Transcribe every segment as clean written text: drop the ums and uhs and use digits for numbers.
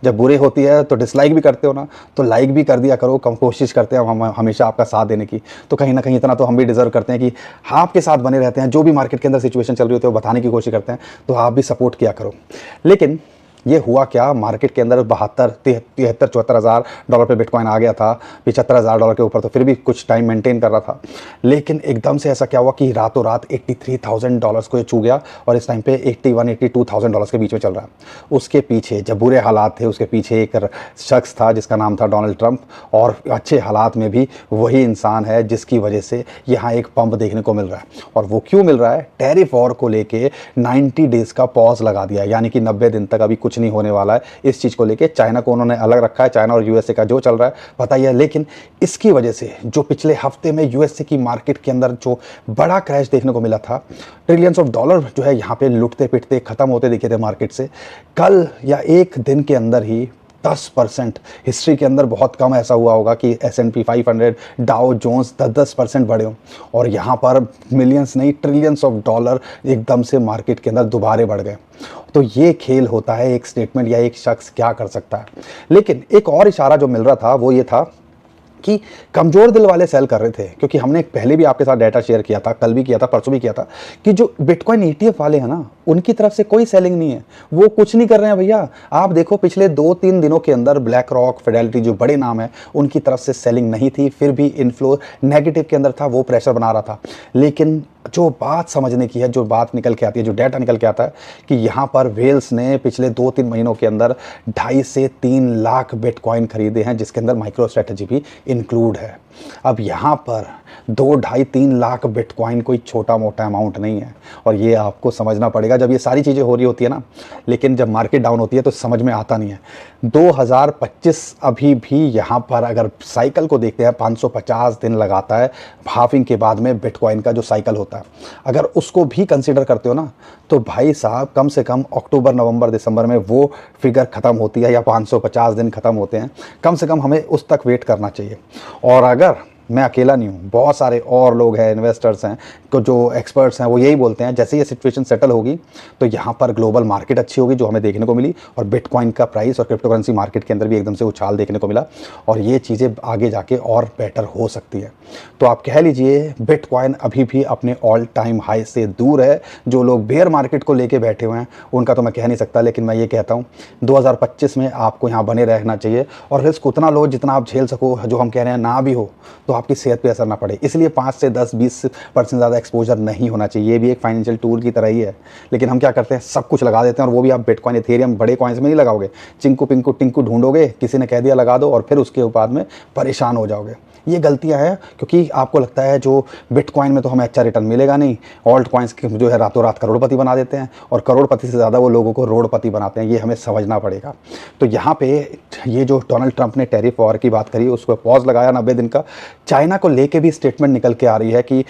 जब बुरे होती है तो डिसलाइक भी करते हो ना, तो लाइक भी कर दिया करो। कम कोशिश करते हैं हम हमेशा आपका साथ देने की, तो कहीं ना कहीं इतना तो हम भी डिजर्व करते हैं कि आपके साथ बने रहते हैं। जो भी मार्केट के अंदर सिचुएशन चल रही होती है वो बताने की कोशिश करते हैं, तो आप भी सपोर्ट किया करो। लेकिन ये हुआ क्या, मार्केट के अंदर 73-74 हज़ार डॉलर पे बिटकॉइन आ गया था, 75 हज़ार डॉलर के ऊपर, तो फिर भी कुछ टाइम मेंटेन कर रहा था। लेकिन एकदम से ऐसा क्या हुआ कि रातों रात $83,000 को ये छू गया और इस टाइम पे $82,000 के बीच में चल रहा है। उसके पीछे जब बुरे हालात थे, उसके पीछे एक शख्स था जिसका नाम था डोनाल्ड ट्रंप, और अच्छे हालात में भी वही इंसान है जिसकी वजह से यहाँ एक पंप देखने को मिल रहा है। और वो क्यों मिल रहा है, टैरिफ वॉर को लेके 90 डेज का पॉज लगा दिया, यानी कि 90 दिन तक अभी कुछ नहीं होने वाला है इस चीज़ को लेके। चाइना को उन्होंने अलग रखा है, चाइना और यूएसए का जो चल रहा है पता ही है। लेकिन इसकी वजह से जो पिछले हफ्ते में यूएसए की मार्केट के अंदर जो बड़ा क्रैश देखने को मिला था, ट्रिलियंस ऑफ डॉलर जो है यहाँ पे लुटते पिटते खत्म होते दिखे थे मार्केट से, कल या एक दिन के अंदर ही 10%, हिस्ट्री के अंदर बहुत कम ऐसा हुआ होगा कि S&P 500, डाउ जोन्स 10% बढ़े हों, और यहाँ पर मिलियंस नहीं ट्रिलियंस ऑफ डॉलर एकदम से मार्केट के अंदर दोबारे बढ़ गए। तो ये खेल होता है, एक स्टेटमेंट या एक शख्स क्या कर सकता है। लेकिन एक और इशारा जो मिल रहा था वो ये था कि कमज़ोर दिल वाले सेल कर रहे थे, क्योंकि हमने पहले भी आपके साथ डाटा शेयर किया था, कल भी किया था, परसों भी किया था, कि जो बिटकॉइन ETF वाले हैं ना, उनकी तरफ से कोई सेलिंग नहीं है, वो कुछ नहीं कर रहे हैं भैया। आप देखो पिछले 2-3 दिनों के अंदर ब्लैक रॉक, फिडेलिटी जो बड़े नाम है, उनकी तरफ से सेलिंग नहीं थी, फिर भी इनफ्लो नेगेटिव के अंदर था, वो प्रेशर बना रहा था। लेकिन जो बात समझने की है, जो बात निकल के आती है, जो डाटा निकल के आता है कि यहाँ पर वेल्स ने पिछले 2-3 महीनों के अंदर 2.5 से 3 लाख बिटकॉइन खरीदे हैं, जिसके अंदर माइक्रो स्ट्रेटजी भी इंक्लूड है। अब यहाँ पर 2-2.5-3 लाख बिटकॉइन कोई छोटा मोटा अमाउंट नहीं है, और ये आपको समझना पड़ेगा जब ये सारी चीज़ें हो रही होती है ना। लेकिन जब मार्केट डाउन होती है तो समझ में आता नहीं है। 2025 अभी भी यहाँ पर अगर साइकिल को देखते हैं 550 दिन लगाता है हाफिंग के बाद में बिटकॉइन का जो साइकिल होता है, अगर उसको भी कंसीडर करते हो ना, तो भाई साहब कम से कम अक्टूबर, नवंबर, दिसंबर में वो फिगर ख़त्म होती है, या 550 दिन ख़त्म होते हैं। कम से कम हमें उस तक वेट करना चाहिए। और अगर मैं अकेला नहीं हूँ, बहुत सारे और लोग हैं, इन्वेस्टर्स हैं, तो जो एक्सपर्ट्स हैं वो यही बोलते हैं जैसे ये सिचुएशन सेटल होगी तो यहाँ पर ग्लोबल मार्केट अच्छी होगी, जो हमें देखने को मिली, और बिटकॉइन का प्राइस और क्रिप्टो करेंसी मार्केट के अंदर भी एकदम से उछाल देखने को मिला, और ये चीज़ें आगे जाके और बेटर हो सकती है। तो आप कह लीजिए बिटकॉइन अभी भी अपने ऑल टाइम हाई से दूर है। जो लोग बेयर मार्केट को लेके बैठे हुए हैं उनका तो मैं कह नहीं सकता, लेकिन मैं ये कहता हूँ 2025 में आपको यहाँ बने रहना चाहिए, और रिस्क उतना लो जितना आप झेल सको। जो हम कह रहे हैं ना भी हो तो आपकी सेहत पे असर ना पड़े, इसलिए 5 से 10-20% ज़्यादा एक्सपोजर नहीं होना चाहिए। ये भी एक फाइनेंशियल टूल की तरह ही है। लेकिन हम क्या करते हैं, सब कुछ लगा देते हैं, और वो भी आप बिटकॉइन, इथेरियम, बड़े कॉइन्स में नहीं लगाओगे। चिंकू पिंकू टिंकू ढूंढोगे, किसी ने कह दिया लगा दो, और फिर उसके बाद में परेशान हो जाओगे। ये गलतियां हैं, क्योंकि आपको लगता है जो बिटकॉइन में तो हमें अच्छा रिटर्न मिलेगा नहीं, ऑल्ट कॉइन्स जो है रातों रात करोड़पति बना देते हैं, और करोड़पति से ज़्यादा वो लोगों को रोड़पति बनाते हैं। ये हमें समझना पड़ेगा। तो यहाँ पे ये जो डोनाल्ड ट्रंप ने टैरिफ वॉर की बात करी, उसको पॉज लगाया 90 दिन का, चाइना को लेके भी स्टेटमेंट निकल के आ रही है कि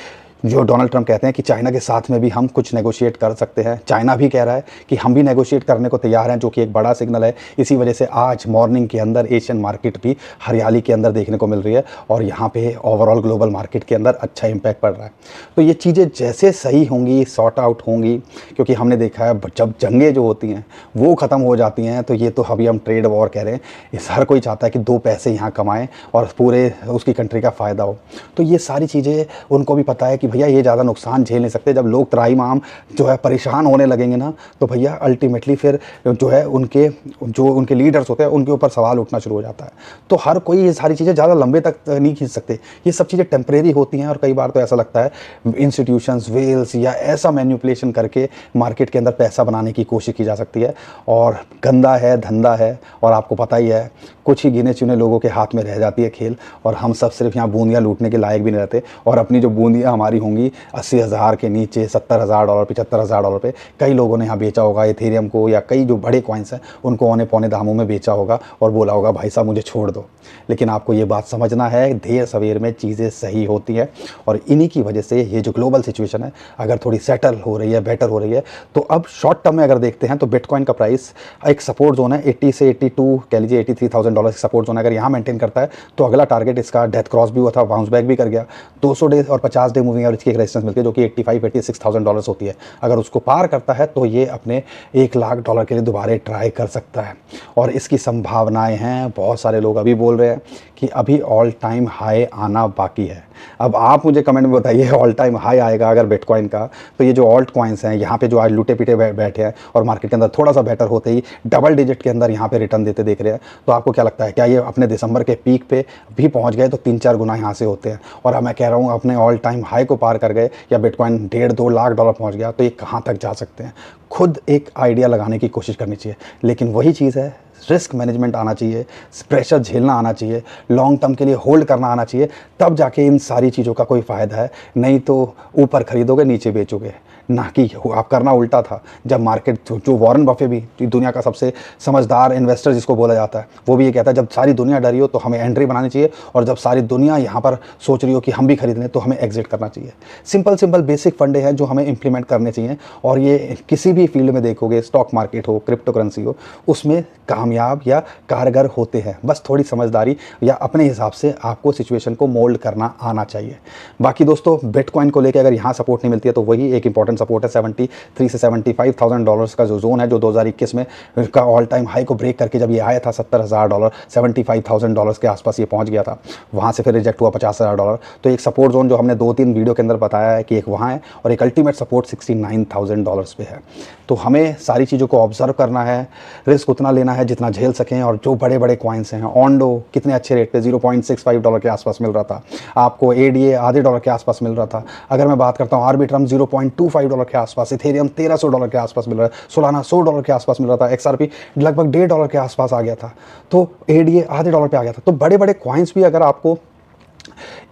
जो डोनाल्ड ट्रंप कहते हैं कि चाइना के साथ में भी हम कुछ नेगोशिएट कर सकते हैं। चाइना भी कह रहा है कि हम भी नेगोशिएट करने को तैयार हैं, जो कि एक बड़ा सिग्नल है। इसी वजह से आज मॉर्निंग के अंदर एशियन मार्केट भी हरियाली के अंदर देखने को मिल रही है, और यहाँ पे ओवरऑल ग्लोबल मार्केट के अंदर अच्छा इंपैक्ट पड़ रहा है। तो ये चीज़ें जैसे सही होंगी, सॉर्ट आउट होंगी, क्योंकि हमने देखा है जब जंगें जो होती हैं वो ख़त्म हो जाती हैं, तो ये तो अभी हम ट्रेड वॉर कह रहे हैं, इस हर कोई चाहता है कि 2 पैसे यहाँ कमाएँ और पूरे उसकी कंट्री का फ़ायदा हो। तो ये सारी चीज़ें उनको भी पता है कि भैया ये ज़्यादा नुकसान झेल नहीं सकते। जब लोग त्राहीमाम जो है परेशान होने लगेंगे ना, तो भैया अल्टीमेटली फिर जो है उनके लीडर्स होते हैं उनके ऊपर सवाल उठना शुरू हो जाता है। तो हर कोई ये सारी चीज़ें ज़्यादा लंबे तक नहीं खींच सकते। ये सब चीज़ें टेम्परेरी होती हैं, और कई बार तो ऐसा लगता है इंस्टीट्यूशंस, वेल्स या ऐसा मैनिपुलेशन करके मार्केट के अंदर पैसा बनाने की कोशिश की जा सकती है। और गंदा है, धंधा है, और आपको पता ही है कुछ ही गिने चुने लोगों के हाथ में रह जाती है खेल, और हम सब सिर्फ यहाँ बूंदियाँ लूटने के लायक भी नहीं रहते। और अपनी जो बूंदियाँ हमारी होंगी 80,000 के नीचे, $70,000, $75,000 पे कई लोगों ने यहाँ बेचा होगा इथेरियम को, या कई जो बड़े कॉइन्स हैं उनको औने पौने दामों में बेचा होगा, और बोला होगा भाई साहब मुझे छोड़ दो। लेकिन आपको ये बात समझना है, देर सवेर में चीज़ें सही होती हैं, और इन्हीं की वजह से ये जो ग्लोबल सिचुएशन है अगर थोड़ी सेटल हो रही है, बेटर हो रही है, तो अब शॉर्ट टर्म में अगर देखते हैं तो बिटकॉइन का प्राइस एक सपोर्ट जोन है 80 से 82, कह लीजिए $83,000 $6000 सपोर्ट जोन अगर यहाँ मेंटेन करता है तो अगला टारगेट इसका डेथ क्रॉस भी हुआ था, बाउंस बैक भी कर गया। 200 डे और 50 डे मूविंग एवरेज की एक रेजिस्टेंस मिलती है जो कि 85-86,000 होती है। अगर उसको पार करता है तो ये अपने $1,00,000 के लिए दोबारा ट्राई कर सकता है और इसकी संभावनाएं हैं। बहुत सारे लोग अभी बोल रहे हैं कि अभी ऑल टाइम हाई आना बाकी है। अब आप मुझे कमेंट में बताइए ऑल टाइम हाई आएगा अगर बिटकॉइन का, तो ये जो ऑल्ट कॉइन्स हैं यहाँ पे जो आज लूटे पीटे बैठे हैं और मार्केट के अंदर थोड़ा सा बेटर होते ही डबल डिजिट के अंदर यहाँ पे रिटर्न देते देख रहे हैं, तो आपको क्या लगता है क्या ये अपने दिसंबर के पीक पे भी पहुँच गए? तो 3-4 गुना यहाँ से होते हैं। और अब मैं कह रहा हूँ अपने ऑल टाइम हाई को पार कर गए या बिटकॉइन $1.5-2 लाख पहुँच गया तो ये कहाँ तक जा सकते हैं? खुद एक आइडिया लगाने की कोशिश करनी चाहिए। लेकिन वही चीज़ है, रिस्क मैनेजमेंट आना चाहिए, प्रेशर झेलना आना चाहिए, लॉन्ग टर्म के लिए होल्ड करना आना चाहिए, तब जाके इन सारी चीज़ों का कोई फ़ायदा है। नहीं तो ऊपर खरीदोगे नीचे बेचोगे। ना कि आप करना उल्टा था। जब मार्केट जो वॉरेन बफे भी दुनिया का सबसे समझदार इन्वेस्टर जिसको बोला जाता है, वो भी ये कहता है जब सारी दुनिया डरी हो तो हमें एंट्री बनानी चाहिए और जब सारी दुनिया यहाँ पर सोच रही हो कि हम भी खरीद लें तो हमें एग्जिट करना चाहिए। सिंपल बेसिक फंडे हैं जो हमें इंप्लीमेंट करने चाहिए और ये किसी भी फील्ड में देखोगे, स्टॉक मार्केट हो, क्रिप्टो करेंसी हो, उसमें कामयाब या कारगर होते हैं। बस थोड़ी समझदारी या अपने हिसाब से आपको सिचुएशन को मोल्ड करना आना चाहिए। बाकी दोस्तों बिटकॉइन को लेकर अगर यहाँ सपोर्ट नहीं मिलती है तो वही एक इंपॉर्टेंट सपोर्ट है 73 से $75,000 का जो जोन है, जो 2021 में का ऑल टाइम हाई को ब्रेक करके जब ये आया था $70,000, $75,000 के आसपास ये पहुंच गया था। वहां से फिर रिजेक्ट हुआ $50,000। तो एक सपोर्ट जोन जो हमने 2-3 वीडियो के अंदर बताया है कि एक वहाँ है और एक अल्टीमेट सपोर्ट $69,000 पे है। तो हमें सारी चीज़ों को ऑब्जर्व करना है, रिस्क उतना लेना है जितना झेल सकें। और जो बड़े बड़े कॉइन्स हैं, ऑन्डो कितने अच्छे रेट पे $0.65 के आसपास मिल रहा था आपको, ADA आधे डॉलर के आसपास मिल रहा था। अगर मैं बात करता हूँ आर्बिट्रम $0.25 के आसपास, इथेरियम $1,300 के आसपास मिल रहा है, सोलाना $100 के आसपास मिल रहा था, XRP लगभग $1.5 के आसपास आ गया था, तो ADA आधे डॉलर पे आ गया था। तो बड़े बड़े कॉइन्स भी अगर आपको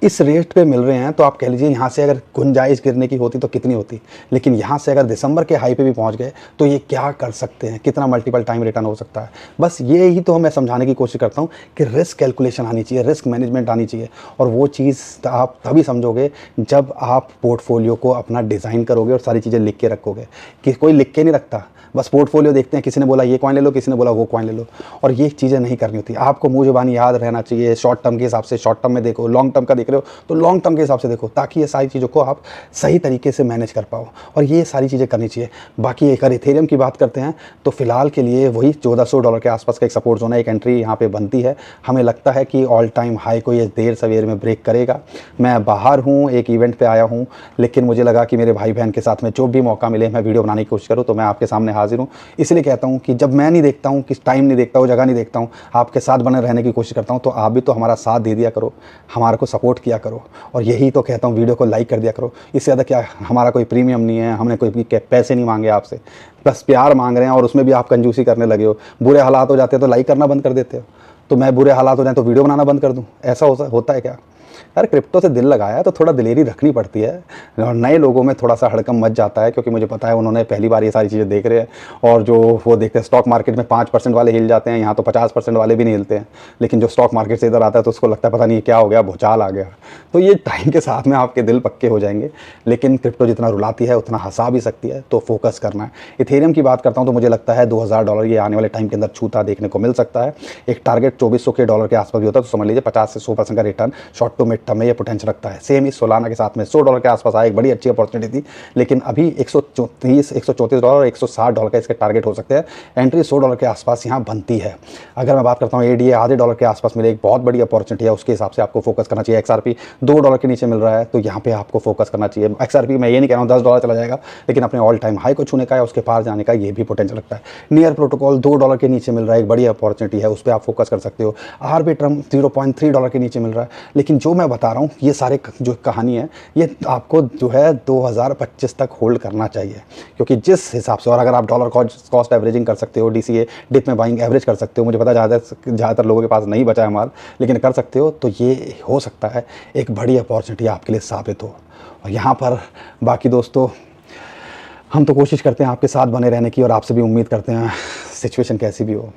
इस रेट पे मिल रहे हैं तो आप कह लीजिए यहाँ से अगर गुंजाइश गिरने की होती तो कितनी होती, लेकिन यहाँ से अगर दिसंबर के हाई पे भी पहुँच गए तो ये क्या कर सकते हैं, कितना मल्टीपल टाइम रिटर्न हो सकता है। बस ये ही तो मैं समझाने की कोशिश करता हूँ कि रिस्क कैलकुलेशन आनी चाहिए, रिस्क मैनेजमेंट आनी चाहिए। और वो चीज़ आप तभी समझोगे जब आप पोर्टफोलियो को अपना डिज़ाइन करोगे और सारी चीज़ें लिख के रखोगे। कि कोई लिख के नहीं रखता, बस पोर्टफोलियो देखते हैं, किसी ने बोला ये कॉइन ले लो, किसी ने बोला वो कॉइन ले लो, और ये चीज़ें नहीं करनी होती। आपको मुँह ज़ुबानी याद रहना चाहिए। शॉर्ट टर्म के हिसाब से शॉर्ट टर्म में देखो, लॉन्ग टर्म का देख रहे हो तो लॉन्ग टर्म के हिसाब से देखो, ताकि ये सारी चीज़ों को आप सही तरीके से मैनेज कर पाओ और ये सारी चीज़ें करनी चाहिए। बाकी अगर इथेरियम की बात करते हैं तो फिलहाल के लिए वही $1,400 के आसपास का एक सपोर्ट जोन है, एक एंट्री यहाँ पे बनती है। हमें लगता है कि ऑल टाइम हाई को ये देर सवेर में ब्रेक करेगा। मैं बाहर हूँ, एक इवेंट पे आया हूँ, लेकिन मुझे लगा कि मेरे भाई बहन के साथ में जो भी मौका मिले मैं वीडियो बनाने की कोशिश करूँ, तो मैं आपके सामने हाजिर हूँ। इसलिए कहता हूँ कि जब मैं नहीं देखता हूँ, किस टाइम नहीं देखता हूँ, जगह नहीं देखता हूँ, आपके साथ बने रहने की कोशिश करता हूँ, तो आप भी तो हमारा साथ दे दिया करो, हमारे को सपोर्ट किया करो। और यही तो कहता हूँ, वीडियो को लाइक कर दिया करो। इससे ज़्यादा क्या, हमारा कोई प्रीमियम नहीं है, हमने कोई पैसे नहीं मांगे आपसे, बस प्यार मांग रहे हैं। और उसमें भी आप कंजूसी करने लगे हो। बुरे हालात हो जाते हैं तो लाइक करना बंद कर देते हो, तो मैं बुरे हालात हो जाए तो वीडियो बनाना बंद कर दूं? ऐसा होता है क्या? यार क्रिप्टो से दिल लगाया तो थोड़ा दिलेरी रखनी पड़ती है। और नए लोगों में थोड़ा सा हड़कम मच जाता है, क्योंकि मुझे पता है उन्होंने पहली बार ये सारी चीज़ें देख रहे हैं। और जो वो देखते हैं स्टॉक मार्केट में 5% वाले हिल जाते हैं, यहाँ तो 50% वाले भी नहीं हिलते हैं। लेकिन जो स्टॉक मार्केट से इधर आता है तो उसको लगता है पता नहीं क्या हो गया, भूचाल आ गया। तो ये टाइम के साथ में आपके दिल पक्के हो जाएंगे। लेकिन क्रिप्टो जितना रुलाती है उतना हंसा भी सकती है, तो फोकस करना है। इथेरियम की बात करता हूँ तो मुझे लगता है $2,000 ये आने वाले टाइम के अंदर छूता देखने को मिल सकता है। एक टारगेट $2,400 के आसपास भी होता है, तो समझ लीजिए 50 से 100% का return short to mid term में ये पोटेंशियल रखता है। सेम इस सोलाना के साथ में $100 के आसपास आया, एक बड़ी अच्छी अपॉर्चुनिटी थी। लेकिन अभी $134 $160 का इसके टारगेट हो सकते हैं। एंट्री $100 के आसपास यहाँ बनती है। अगर मैं बात करता हूँ ADA आधे डॉलर के आसपास मिले, एक बहुत बड़ी अपॉर्चुनिटी है, उसके हिसाब से आपको फोकस करना चाहिए। XRP $2 के नीचे मिल रहा है, तो यहाँ पे आपको फोकस करना चाहिए। XRP मैं ये नहीं कह रहा हूँ $10 चला जाएगा, लेकिन अपने ऑल टाइम हाई को छूने का है, उसके पार जाने का ये भी पोटेंशियल रखता है। नियर प्रोटोकॉल $2 के नीचे मिल रहा है, एक बड़ी अपॉर्चुनिटी है, उस पर आप फोकस कर सकते हो। आर्बिट्रम $0.3 के नीचे मिल रहा है। लेकिन जो मैं बता रहा हूँ ये सारे जो कहानी है, ये आपको जो है 2025 तक होल्ड करना चाहिए। क्योंकि जिस हिसाब से, और अगर आप डॉलर कॉस्ट एवरेजिंग कर सकते हो, DCA डिप में बाइंग एवरेज कर सकते हो, मुझे पता ज़्यादातर लोगों के पास नहीं बचा है माल, लेकिन कर सकते हो, तो ये हो सकता है एक बड़ी अपॉर्चुनिटी आपके लिए साबित हो। और यहाँ पर बाकी दोस्तों, हम तो कोशिश करते हैं आपके साथ बने रहने की, और आपसे भी उम्मीद करते हैं सिचुएशन कैसी भी हो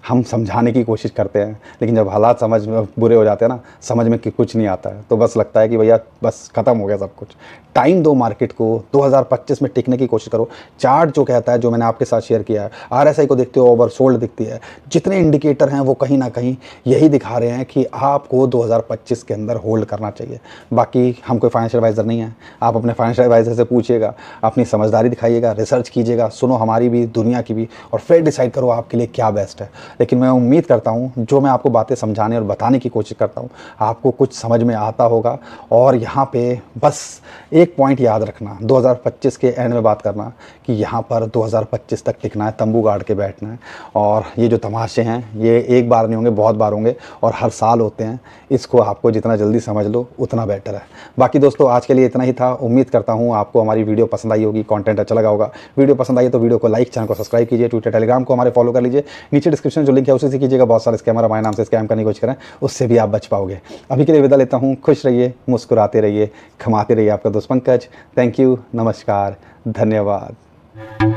हम समझाने की कोशिश करते हैं, लेकिन जब हालात समझ में बुरे हो जाते हैं ना, समझ में कि कुछ नहीं आता है, तो बस लगता है कि भैया बस ख़त्म हो गया सब कुछ। टाइम दो मार्केट को, 2025 में टिकने की कोशिश करो। चार्ट जो कहता है, जो मैंने आपके साथ शेयर किया है, RSI को देखते हो ओवरसोल्ड दिखती है, जितने इंडिकेटर हैं वो कहीं ना कहीं यही दिखा रहे हैं कि आपको 2025 के अंदर होल्ड करना चाहिए। बाकी हम कोई फाइनेंशियल एडवाइज़र नहीं है, आप अपने फाइनेंशियल एडवाइज़र से पूछिएगा, अपनी समझदारी दिखाइएगा, रिसर्च कीजिएगा, सुनो हमारी भी, दुनिया की भी, और फिर डिसाइड करो आपके लिए क्या बेस्ट है। लेकिन मैं उम्मीद करता हूँ जो मैं आपको बातें समझाने और बताने की कोशिश करता हूँ, आपको कुछ समझ में आता होगा। और यहाँ पे बस एक पॉइंट याद रखना, 2025 के एंड में बात करना कि यहाँ पर 2025 तक टिकना है, तंबू गाड़ के बैठना है। और ये जो तमाशे हैं ये एक बार नहीं होंगे, बहुत बार होंगे और हर साल होते हैं। इसको आपको जितना जल्दी समझ लो उतना बेटर है। बाकी दोस्तों आज के लिए इतना ही था। उम्मीद करता हूँ आपको हमारी वीडियो पसंद आई होगी, कंटेंट अच्छा लगा होगा। वीडियो पसंद आई तो वीडियो को लाइक, चैनल को सब्सक्राइब कीजिए, ट्विटर टेलीग्राम को हमारे फॉलो कर लीजिए। नीचे डिस्क्रिप्शन जो लिंक है उसी से कीजिएगा। बहुत सारे स्कैमर हमारे नाम से स्कैम करने की कोशिश करें, उससे भी आप बच पाओगे। अभी के लिए विदा लेता हूँ। खुश रहिए, मुस्कुराते रहिए, कमाते रहिए। आपका दोस्त पंकज। थैंक यू, नमस्कार, धन्यवाद।